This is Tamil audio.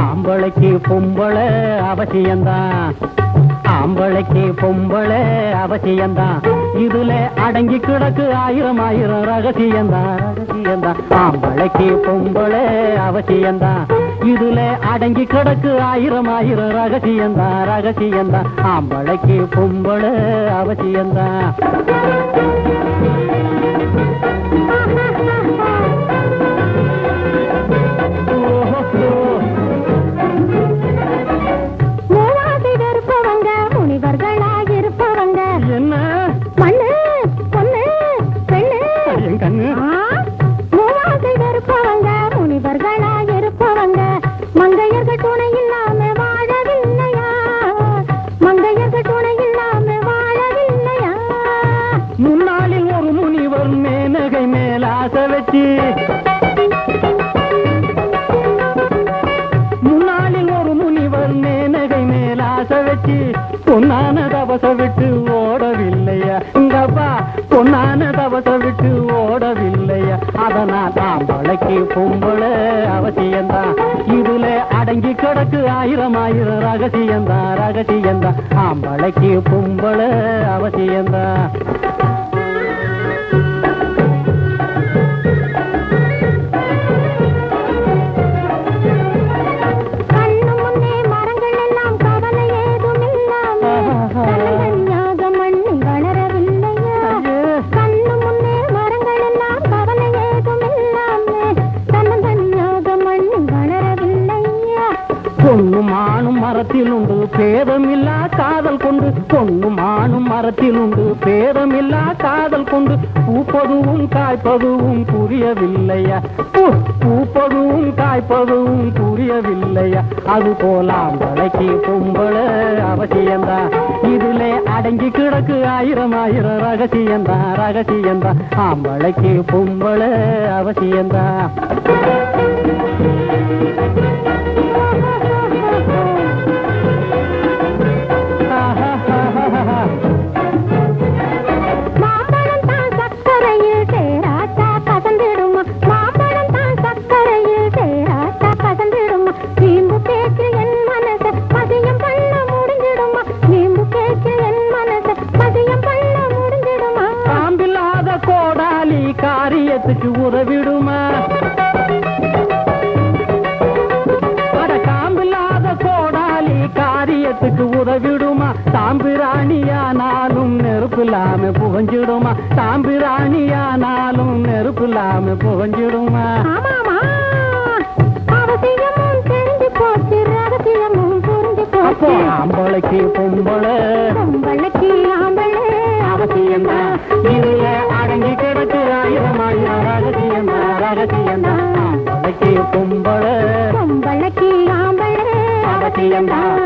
ஆம்பளைக்கு பொம்பளை அவசியம்தான், ஆம்பளைக்கு பொம்பளை அவசியம்தான், இதுல அடங்கி கிடக்கு ஆயிரம் ஆயிரம் ரகசியம்தான் ரகசியம்தான். ஆம்பளைக்கு பொம்பளை அவசியம்தான், இதுல அடங்கி கிடக்கு ஆயிரம் ஆயிரம் ரகசியம்தான் ரகசியம்தான். ஆம்பளைக்கு பொம்பளை அவசியம்தான். முன்னாளில் ஒரு முனிவர் மேனகை மேல் ஆசை வச்சு, முன்னாளில் ஒரு முனிவர் மேனகை மேல் ஆசை வச்சு பொன்னான தவச விட்டு ஓடவில்லையா இங்கப்பா, பொன்னான தவச விட்டு ஓடவில்லையா. அதனால் ஆம்பளைக்கு பொம்பளை அவசியம்தான், இதுல அடங்கி கிடக்கு ஆயிரம் ஆயிரம் ரகசியம்தான் ரகசியம்தான். ஆம்பளைக்கு பொம்பளை அவசியம்தான். பொண்ணும் ஆணும் மரத்தில் உண்டு பேதமில்லா காதல் கொண்டு, பொண்ணும் ஆணும் மரத்தில் உண்டு பேதமில்லா காதல் கொண்டு, பூப்பதுவும் காய்ப்பதுவும் புரியவில்லையா, பூப்பதுவும் காய்ப்பதுவும் புரியவில்லையா. அது போல ஆம்பளைக்கு பொம்பளை அவசியம்தான், இதுல அடங்கி கிடக்கு ஆயிரம் ஆயிரம் ரகசியம்தான் ரகசியம்தான். ஆம்பளைக்கு பொம்பளை அவசியம்தான். காரியத்துக்கு உதவிடுமா, அட காம்பில்லாத கோடாலி காரியத்துக்கு உதவிடுமா. தாம்பிராணியானாலும் நெருப்பில்லாம புகஞ்சிடுமா, தாம்பிராணியானாலும் நெருப்பில்லாம புகஞ்சிடுமா. ஆம்பளைக்கு பொம்பளை பொம்பளைக்கு ஆம்பளை அவசியம்தான், இதுல அடங்கி கிடக்கு ஆயிரம் ஆயிரம் ரகசியம்தான் ரகசியம்தான். ஆம்பளைக்கு பொம்பளை பொம்பளைக்கு ஆம்பளை அவசியம்தான்.